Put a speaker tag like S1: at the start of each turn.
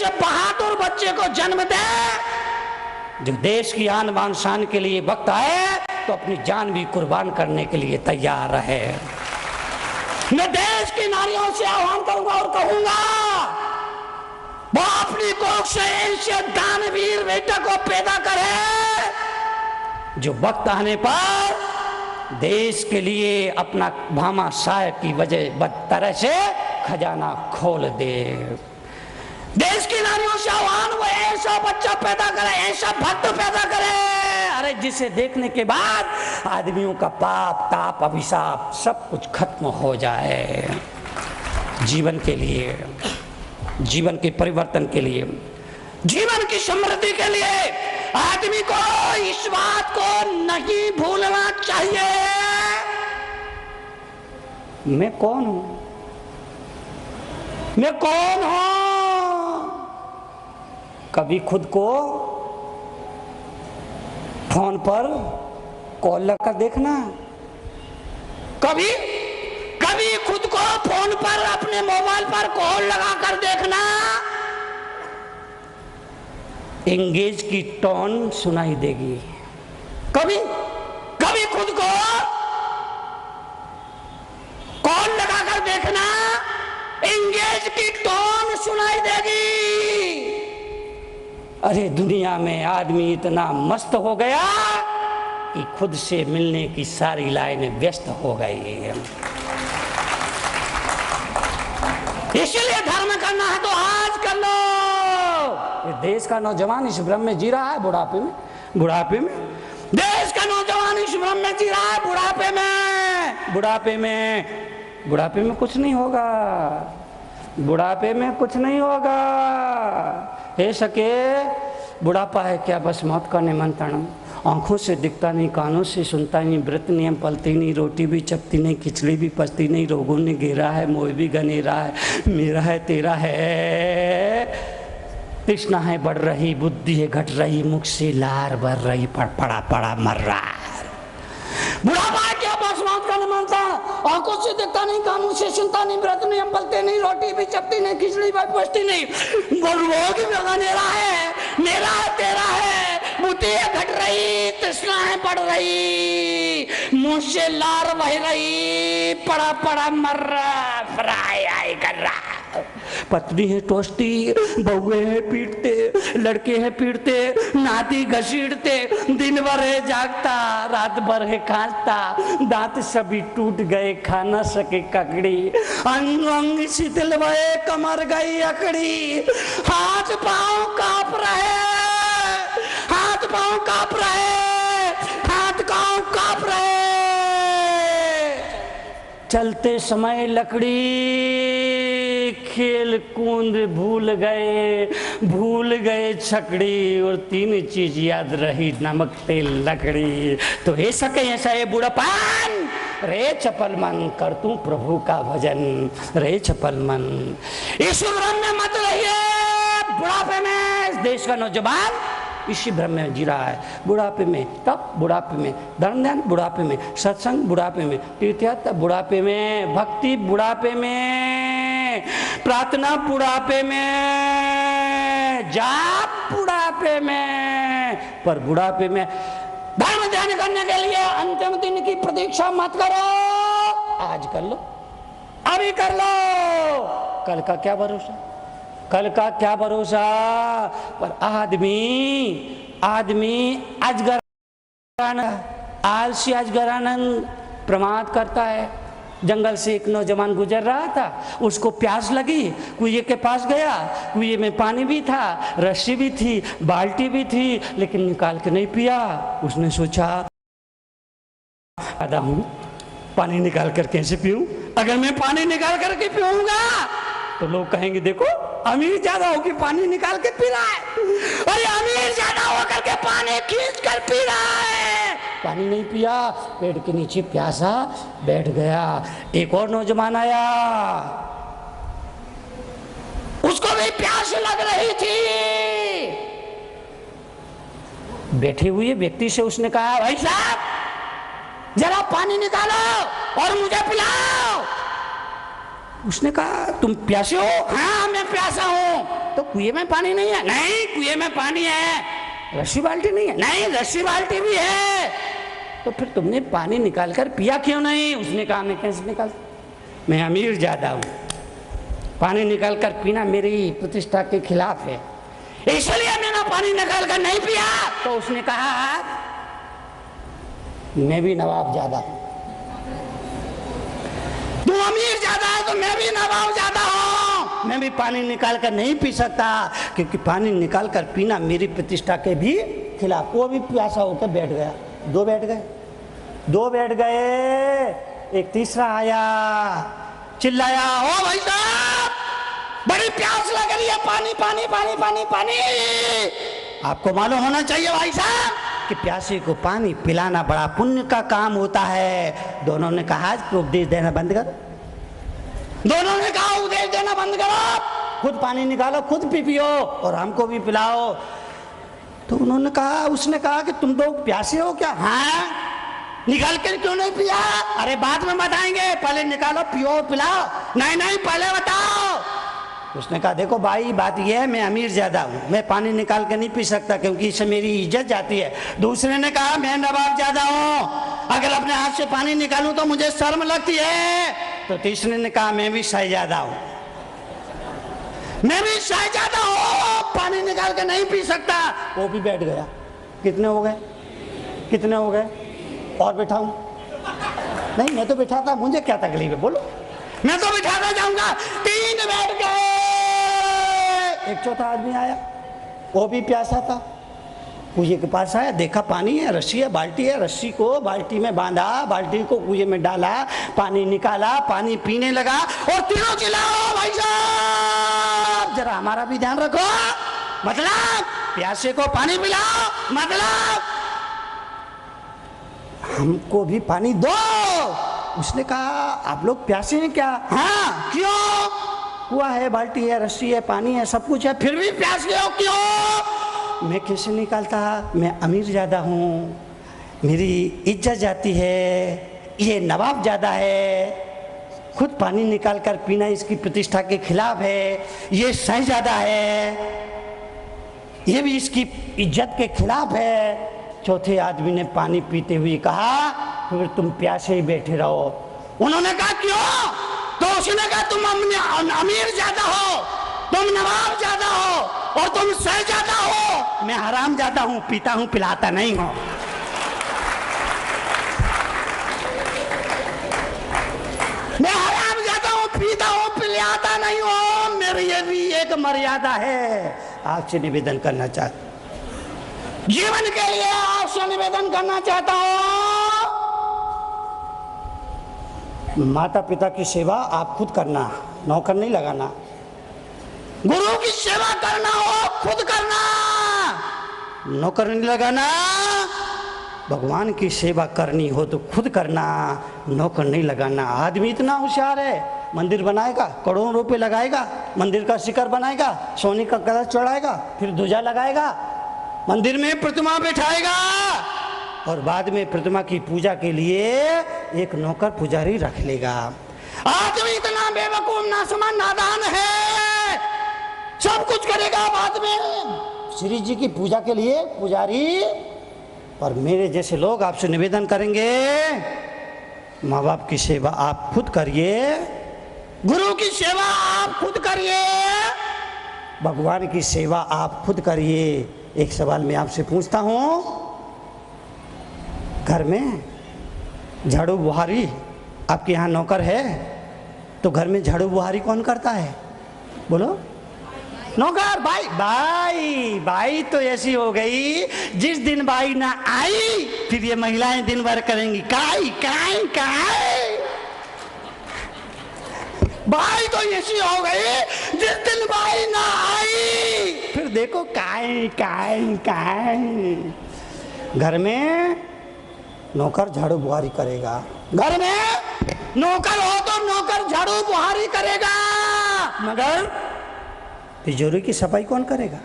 S1: ऐसे बहादुर बच्चे को जन्म दे जो देश की आन बान शान के लिए वक्त आए तो अपनी जान भी कुर्बान करने के लिए तैयार रहे। मैं देश की नारियों से आह्वान करूंगा और कहूंगा वो अपनी कोख से ऐसे दानवीर बेटा को पैदा करे जो वक्त आने पर देश के लिए अपना भामाशाह की वजह तरह से खजाना खोल दे। देश की नारियों से आह्वान, वो ऐसा बच्चा पैदा करे, ऐसा भक्त पैदा करे, अरे जिसे देखने के बाद आदमियों का पाप ताप अभिशाप सब कुछ खत्म हो जाए। जीवन के लिए, जीवन के परिवर्तन के लिए, जीवन की समृद्धि के लिए आदमी को इस बात को नहीं भूलना चाहिए मैं कौन हूं, मैं कौन हूं। कभी खुद को फोन पर कॉल लगाकर देखना, कभी खुद को फोन पर अपने मोबाइल पर कॉल लगाकर देखना, एंगेज की टोन सुनाई देगी। कभी खुद को कॉल लगाकर देखना, एंगेज की टोन सुनाई देगी। अरे दुनिया में आदमी इतना मस्त हो गया कि खुद से मिलने की सारी लाइनें व्यस्त हो गई है। इसलिए धर्म करना है तो आज कर लो। ये देश का नौजवान इस भ्रम में जी रहा है, बुढ़ापे में देश का नौजवान इस भ्रम में जी रहा है, बुढ़ापे में कुछ नहीं होगा, बुढ़ापे में कुछ नहीं होगा। हे सके बुढ़ापा है क्या बस मौत का निमंत्रण, आंखों से दिखता नहीं, कानों से सुनता नहीं, व्रत नियम पलती नहीं, रोटी भी चपती नहीं, खिचड़ी भी पचती नहीं, रोगों ने घेरा है, मोह भी गनेरा है, मेरा है तेरा है, तृष्णा है बढ़ रही, बुद्धि है घट रही, मुख से लार भर रही, पड़ा मर रहा है। बुढ़ापा है क्या बस मौत का निमंत्रण, आंखों से देखता नहीं, कानों से सुनता नहीं, व्रत नियम पलते नहीं, रोटी भी चपती नहीं, खिचड़ी भी पचती नहीं, रोग भी गनेरा है, मेरा है तेरा है, बुद्धि है घट रही, तृष्णा है बढ़ रही, मुंह से लार बह रही, पड़ा मर रहा, फ्राई कर रहा। पत्नी है टोस्टी, बहुए हैं पीटते, लड़के हैं पीटते, नाती घसीटते, दिन भर है जागता, रात भर है खांसता, दांत सभी टूट गए, खा न सके ककड़ी, अंग अंग शिथिल भये, कमर गई अकड़ी, हाथ पांव कांप रहे, हाथ पांव कांप रहे, चलते समय लकड़ी, खेल कूद भूल गए छकड़ी, और तीन चीज याद रही, नमक तेल लकड़ी। तो हे सके ऐसा ये बुढ़ापन, रे चपल मन कर तू प्रभु का भजन, रे चपल मन। इस भ्रम में मत रहिए। बुढ़ापे में इस देश का नौजवान इसी भ्रम में जी रहा है। बुढ़ापे में तप, बुढ़ापे में धर्म ध्यान, बुढ़ापे में सत्संग, बुढ़ापे में तीर्थयात्रा, बुढ़ापे में भक्ति, बुढ़ापे में प्रार्थना, बुढ़ापे में जाप, बुढ़ापे में। पर बुढ़ापे में धर्म ध्यान करने के लिए अंतिम दिन की प्रतीक्षा मत करो, आज कर लो, अभी कर लो, कल का क्या भरोसा, कल का क्या भरोसा। पर आदमी अजगराना, आलसी अजगरानंद प्रमाद करता है। जंगल से एक नौजवान गुजर रहा था, उसको प्यास लगी, कुएं के पास गया, कुएं में पानी भी था, रस्सी भी थी, बाल्टी भी थी, लेकिन निकाल के नहीं पिया। उसने सोचा आधा हूं, पानी निकाल कर कैसे पीऊं, अगर मैं पानी निकाल करके पीऊंगा तो लोग कहेंगे देखो अमीर ज्यादा होकर पानी निकाल के पी रहा है, अरे अमीर ज्यादा होकर के पानी खींच कर पी रहा है। पानी नहीं पिया, पेड़ के नीचे प्यासा बैठ गया। एक और नौजवान आया, उसको भी प्यास लग रही थी। बैठे हुए व्यक्ति से उसने कहा भाई साहब जरा पानी निकालो और मुझे पिलाओ। उसने कहा तुम प्यासे हो? हाँ मैं प्यासा हूं। तो कुएं में पानी नहीं है? नहीं, कुएं में पानी है। रस्सी बाल्टी नहीं है? नहीं, रस्सी बाल्टी भी है। तो फिर तुमने पानी निकाल कर पिया क्यों नहीं? उसने कहा मैं कैसे निकाल, मैं अमीर ज्यादा हूं, पानी निकाल कर पीना मेरी प्रतिष्ठा के खिलाफ है, इसलिए मैंने पानी निकाल कर नहीं पिया। तो उसने कहा मैं भी नवाब ज्यादा हूं, तू अमीर ज्यादा है तो मैं भी नवाब ज्यादा हूं, मैं भी पानी निकाल कर नहीं पी सकता, क्योंकि पानी निकाल कर पीना मेरी प्रतिष्ठा के भी खिलाफ। वो भी प्यासा होकर बैठ गया। दो बैठ गए। एक तीसरा आया, चिल्लाया, ओ भाई साहब, बड़ी प्यास लग रही है, पानी पानी पानी पानी पानी। आपको मालूम होना चाहिए भाई साहब कि प्यासे को पानी पिलाना बड़ा पुण्य का काम होता है। दोनों ने कहा उपदेश देना बंद करो। दोनों ने कहा उपदेश देना बंद करो, खुद पानी निकालो, खुद पी पियो और हमको भी पिलाओ। तो उन्होंने कहा, उसने कहा कि तुम तो प्यासे हो क्या? हाँ, निकाल कर क्यों नहीं पिया? अरे बाद में बताएंगे, पहले निकालो, पियो, पिलाओ। नहीं नहीं, पहले बताओ। उसने कहा देखो भाई, बात यह है मैं अमीर ज्यादा हूँ, मैं पानी निकाल के नहीं पी सकता क्योंकि इससे मेरी इज्जत जाती है। दूसरे ने कहा मैं नवाब ज्यादा हूँ, अगर अपने हाथ से पानी निकालूं तो मुझे शर्म लगती है। तो तीसरे ने कहा मैं भी शहजादा हूँ, मैं भी शहजादा हूँ, पानी निकाल के नहीं पी सकता। वो भी बैठ गया। कितने हो गए? कितने हो गए? और बैठाऊं? नहीं, मैं तो बैठा था, मुझे क्या तकलीफ है, बोलो, मैं तो बिठाता जाऊंगा। तीन बैठ गए। एक चौथा आदमी आया, वो भी प्यासा था, कुएं के पास आया, देखा पानी है, रस्सी है, बाल्टी है, रस्सी को बाल्टी में बांधा, बाल्टी को कुएं में डाला, पानी निकाला, पानी पीने लगा और तीनों चिल्लाओ भाई साहब जरा हमारा भी ध्यान रखो, मतलब प्यासे को पानी पिलाओ, मतलब हमको भी पानी दो। उसने कहा आप लोग प्यासे हैं क्या? हाँ। क्यों? कुआं है, बाल्टी है, रस्सी है, पानी है, सब कुछ है, फिर भी प्यासे हो क्यों? मैं कैसे निकालता, मैं अमीर ज्यादा हूँ, मेरी इज्जत जाती है, ये नवाब ज्यादा है, खुद पानी निकाल कर पीना इसकी प्रतिष्ठा के खिलाफ है, ये शहजादा है, ये भी इसकी इज्जत के खिलाफ है। चौथे आदमी ने पानी पीते हुए कहा फिर तुम प्यासे ही बैठे रहो। उन्होंने कहा क्यों? तो उसने कहा तुम अमीर ज्यादा हो, तुम नवाब ज्यादा हो और तुम शहजादा हो, मैं हराम ज्यादा हूं, पीता हूं, पिलाता नहीं हूं। मैं हराम ज्यादा हूं, पीता हूं, पिलाता नहीं हूं, मेरी ये भी एक मर्यादा है। आपसे निवेदन करना चाहता, जीवन के लिए आपसे निवेदन करना चाहता हूं, माता पिता की सेवा आप खुद करना, नौकर नहीं लगाना। गुरु की सेवा करना हो खुद करना, नौकर नहीं लगाना। भगवान की सेवा करनी हो तो खुद करना, नौकर नहीं लगाना। आदमी इतना होशियार है, मंदिर बनाएगा, करोड़ों रुपए लगाएगा, मंदिर का शिखर बनाएगा, सोने का कलश चढ़ाएगा, फिर ध्वजा लगाएगा, मंदिर में प्रतिमा बैठाएगा और बाद में प्रतिमा की पूजा के लिए एक नौकर पुजारी रख लेगा। आदमी इतना बेवकूफ, नासमझ, नादान है, सब कुछ करेगा बाद में श्री जी की पूजा के लिए पुजारी। और मेरे जैसे लोग आपसे निवेदन करेंगे माँ बाप की सेवा आप खुद करिए, गुरु की सेवा आप खुद करिए, भगवान की सेवा आप खुद करिए। एक सवाल मैं आपसे पूछता हूँ, घर में झाड़ू बुहारी आपके यहाँ नौकर है तो घर में झाड़ू बुहारी कौन करता है? बोलो। नौकर। बाई तो ऐसी हो गई, जिस दिन बाई ना आई फिर ये महिलाएं दिन भर करेंगी काई काई काई। बाई तो ऐसी हो गई, जिस दिन बाई ना आई फिर देखो काई काई काई। घर में नौकर झाड़ू बुहारी करेगा, घर में नौकर हो तो नौकर झाड़ू बुहारी करेगा, मगर तिजोरी की सफाई कौन करेगा?